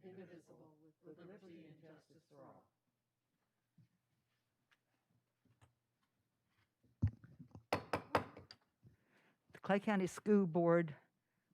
indivisible, with liberty and justice for all. The Clay County School Board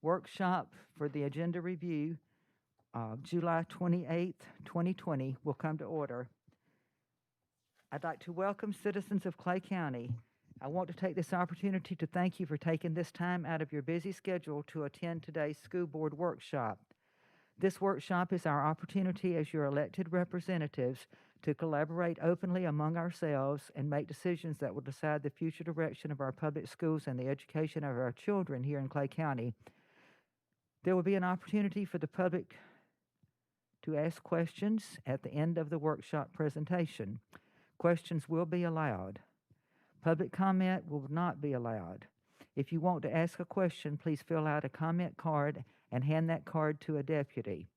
workshop for the agenda review, July 28th, 2020, will come to order. I'd like to welcome citizens of Clay County. I want to take this opportunity to thank you for taking this time out of your busy schedule to attend today's school board workshop. This workshop is our opportunity as your elected representatives to collaborate openly among ourselves and make decisions that will decide the future direction of our public schools and the education of our children here in Clay County. There will be an opportunity for the public to ask questions at the end of the workshop presentation. Questions will be allowed. Public comment will not be allowed. If you want to ask a question, please fill out a comment card and hand that card to a deputy.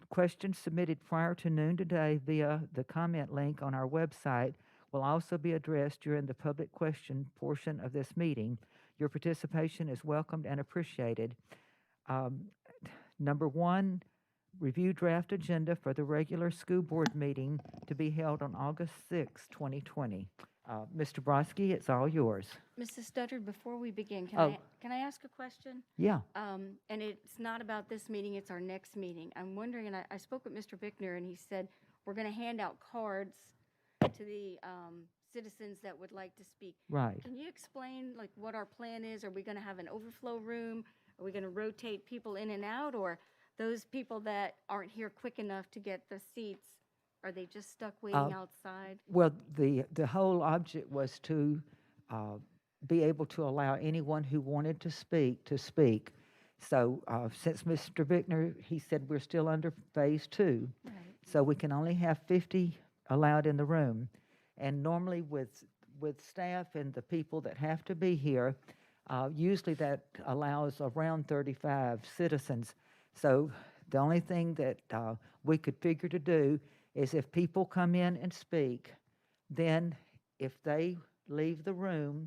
Questions submitted prior to noon today via the comment link on our website will also be addressed during the public question portion of this meeting. Your participation is welcomed and appreciated. Number one, review draft agenda for the regular school board meeting to be held on August 6, 2020. Mr. Brodsky, it's all yours. Mrs. Studdard, before we begin, Oh. can I ask a question? Yeah. And it's not about this meeting, it's our next meeting. I'm wondering, and I spoke with Mr. Bickner, and he said, we're going to hand out cards to the citizens that would like to speak. Right. Can you explain, like, what our plan is? Are we going to have an overflow room? Are we going to rotate people in and out? Or those people that aren't here quick enough to get the seats, are they just stuck waiting outside? Well, the whole object was to be able to allow anyone who wanted to speak. So since Mr. Bickner, he said we're still under phase 2, Right. so we can only have 50 allowed in the room. And normally with staff and the people that have to be here, usually that allows around 35 citizens. So the only thing that we could figure to do is if people come in and speak, then if they leave the room,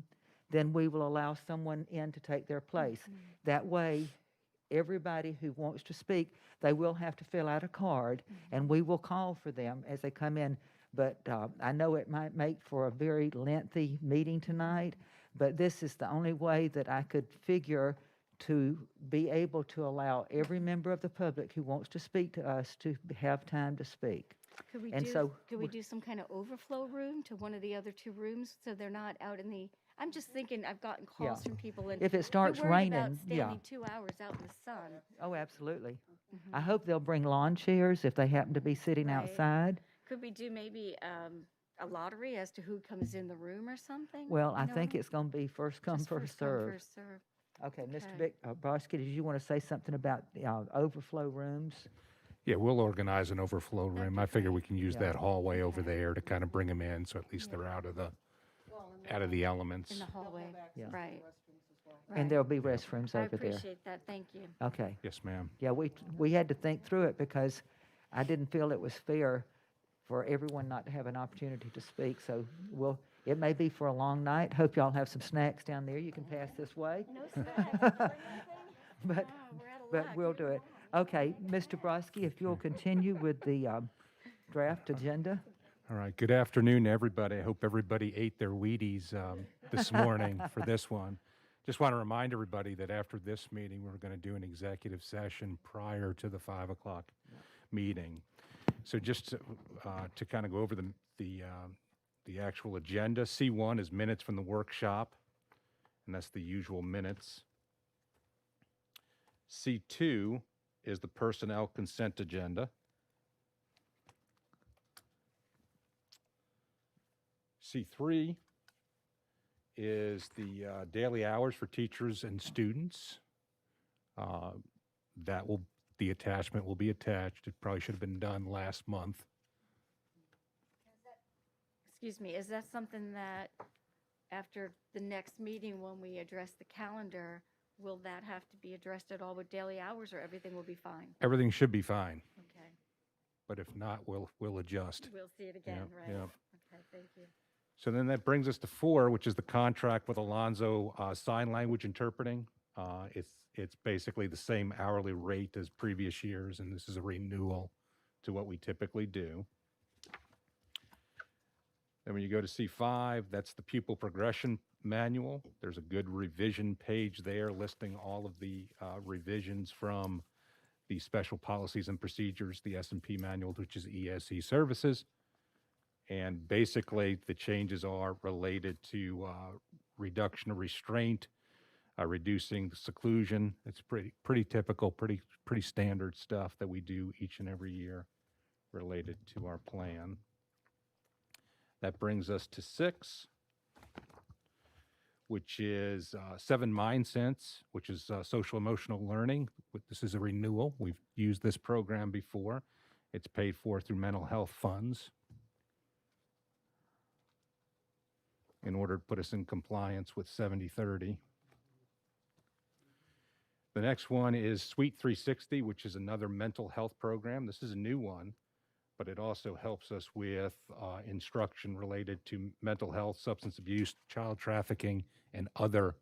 then we will allow someone in to take their place. Mm-hmm. That way, everybody who wants to speak, they will have to fill out a card, and we will call for them as they come in. But I know it might make for a very lengthy meeting tonight, but this is the only way that I could figure to be able to allow every member of the public who wants to speak to us to have time to speak. Could we And do, so could we do some kind of overflow room to one of the other 2 rooms so they're not out in the, I'm just thinking, I've gotten calls Yeah. from people and If it starts they're worried about raining, yeah. standing 2 hours out in the sun. Oh, absolutely. Mhm. I hope they'll bring lawn chairs if they happen to be sitting Right. outside. Could we do maybe a lottery as to who comes in the room or something? Well, You I know think what it's going to be first come, Just first come, serve. first serve. Okay, Mr. Okay. Brodsky, did you want to say something about overflow rooms? Yeah, we'll organize an overflow That'd room. be I figure great. we can use Yeah. that hallway over Okay. there to kind of bring them in, so at least they're out of the elements. In the hallway, Yeah. right. And right. there'll be restrooms I over there. appreciate that, thank you. Okay. Yes, ma'am. Yeah, we had to think through it because I didn't feel it was fair for everyone not to have an opportunity to speak. So it may be for a long night. Hope y'all have some snacks down there. You can pass this way. No snacks. But we'll do it. Okay, Mr. Brodsky, if you'll continue with the draft agenda. All right, good afternoon, everybody. I hope everybody ate their Wheaties this morning for this one. Just want to remind everybody that after this meeting, we're going to do an executive session prior to the 5 o'clock meeting. So just to kind of go over the actual agenda, C1 is minutes from the workshop, and that's the usual minutes. C2 is the personnel consent agenda. C3 is the daily hours for teachers and students. The attachment will be attached. It probably should have been done last month. Excuse me, is that something that after the next meeting, when we address the calendar, will that have to be addressed at all with daily hours, or everything will be fine? Everything should be fine, Okay, but if not, we'll adjust. we'll see it again, right? yeah. Okay, thank you. So then that brings us to 4, which is the contract with Alonzo Sign Language Interpreting. it's basically the same hourly rate as previous years, and this is a renewal to what we typically do. Then when you go to C5, that's the pupil progression manual. There's a good revision page there listing all of the revisions from the special policies and procedures, the S&P manual, which is ESE services. And basically, the changes are related to reduction of restraint, reducing seclusion. It's pretty typical, pretty standard stuff that we do each and every year related to our plan. That brings us to 6, which is 7 Mind Sense, which is social emotional learning. This is a renewal. We've used this program before. It's paid for through mental health funds in order to put us in compliance with 70/30. The next one is Suite 360, which is another mental health program. This is a new one, but it also helps us with instruction related to mental health, substance abuse, child trafficking, and other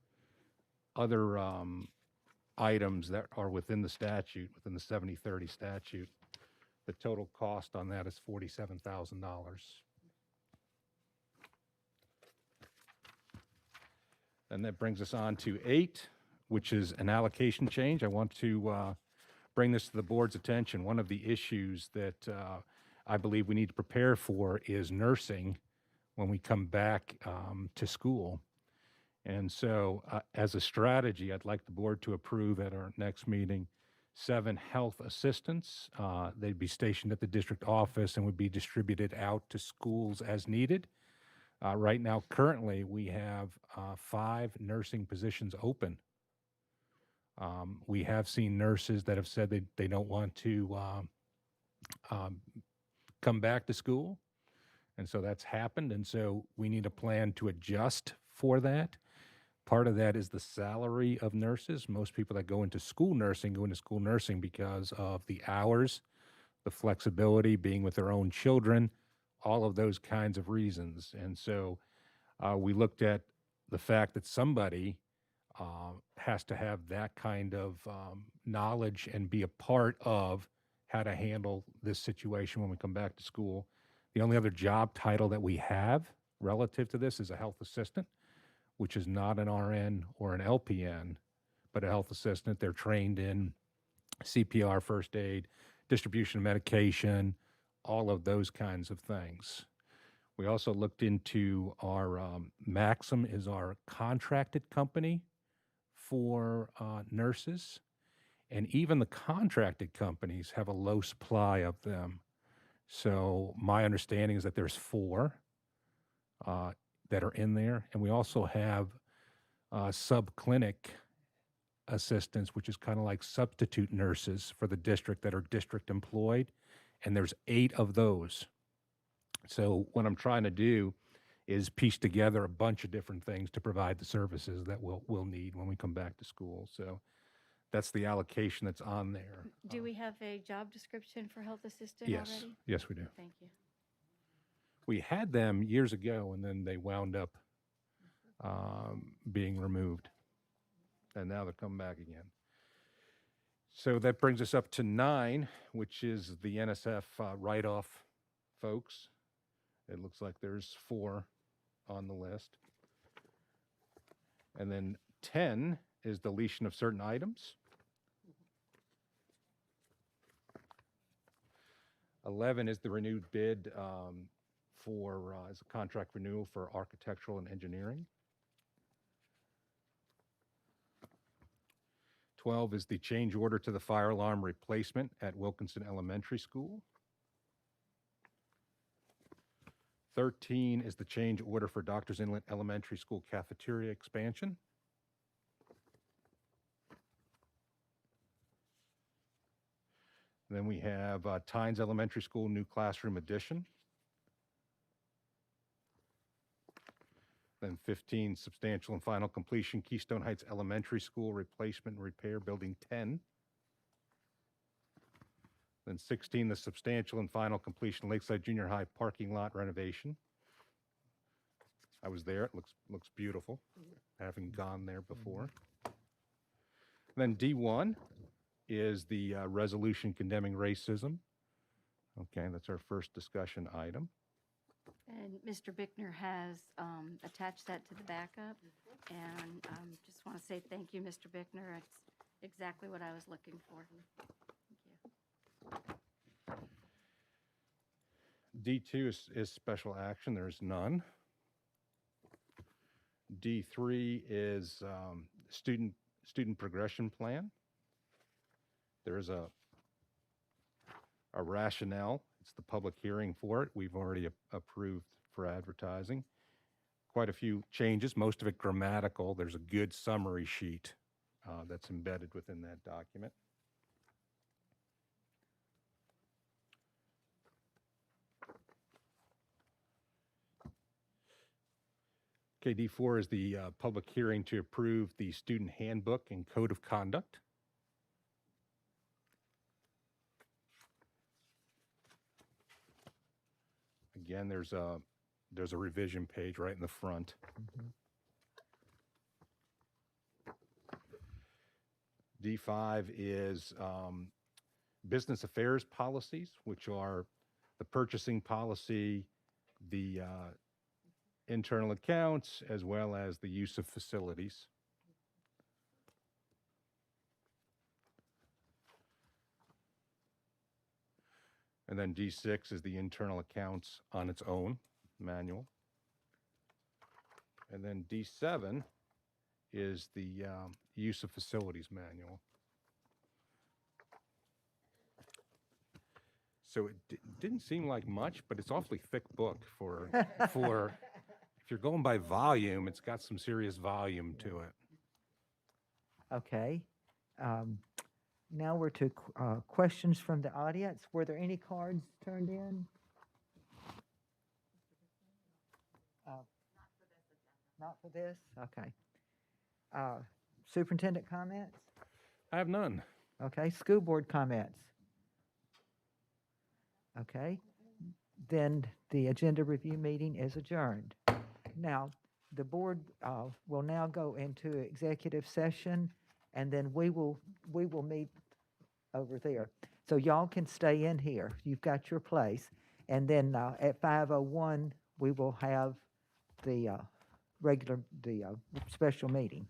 items that are within the statute, within the 70/30 statute. The total cost on that is $47,000. And that brings us on to 8, which is an allocation change. I want to bring this to the board's attention. One of the issues that I believe we need to prepare for is nursing when we come back to school. And so as a strategy, I'd like the board to approve at our next meeting 7 health assistants. They'd be stationed at the district office and would be distributed out to schools as needed. Right now, currently, we have 5 nursing positions open. We have seen nurses that have said they don't want to come back to school. And so that's happened. And so we need a plan to adjust for that. Part of that is the salary of nurses. Most people that go into school nursing because of the hours, the flexibility, being with their own children, all of those kinds of reasons. And so we looked at the fact that somebody has to have that kind of knowledge and be a part of how to handle this situation when we come back to school. The only other job title that we have relative to this is a health assistant, which is not an RN or an LPN, but a health assistant. They're trained in CPR, first aid, distribution of medication, all of those kinds of things. We also looked into our Maxim is our contracted company for nurses, and even the contracted companies have a low supply of them. So my understanding is that there's 4 that are in there, and we also have subclinic assistants, which is kind of like substitute nurses for the district that are district employed, and there's 8 of those. So what I'm trying to do is piece together a bunch of different things to provide the services that we'll need when we come back to school. So that's the allocation that's on there. Do we have a job description for health assistant Yes, already? yes, we do. Thank you. We had them years ago, and then they wound up being removed, and now they're coming back again. So that brings us up to 9, which is the NSF write-off folks. It looks like there's 4 on the list. And then 10 is deletion of certain items. 11 is the renewed bid for as a contract renewal for architectural and engineering. 12 is the change order to the fire alarm replacement at Wilkinson Elementary School. 13 is the change order for Doctors Inlet Elementary School cafeteria expansion. Then we have Tynes Elementary School new classroom addition. Then 15, substantial and final completion, Keystone Heights Elementary School replacement and repair, building 10. Then 16, the substantial and final completion, Lakeside Junior High parking lot renovation. I was there, it looks beautiful, having gone there before. Then D1 is the resolution condemning racism. Okay, that's our first discussion item. And Mr. Bickner has attached that to the backup. And just want to say thank you, Mr. Bickner. It's exactly what I was looking for. Thank you. D2 is special action. There's none. D3 is student progression plan. There is a rationale. It's the public hearing for it. We've already approved for advertising. Quite a few changes, most of it grammatical. There's a good summary sheet that's embedded within that document. Okay, D4 is the public hearing to approve the student handbook and code of conduct. Again, there's a revision page right in the front. D5 is business affairs policies, which are the purchasing policy, the internal accounts, as well as the use of facilities. And then D6 is the internal accounts on its own manual. And then D7 is the use of facilities manual. So it didn't seem like much, but it's awfully thick book for if you're going by volume, it's got some serious volume to it. Okay. Now we're to questions from the audience. Were there any cards turned in? Not for this? Okay. Superintendent comments? I have none. Okay. School board comments? Okay. Then the agenda review meeting is adjourned. Now, the board will now go into executive session, and then we will meet over there. So y'all can stay in here. You've got your place. And then at 5:01, we will have the special meeting.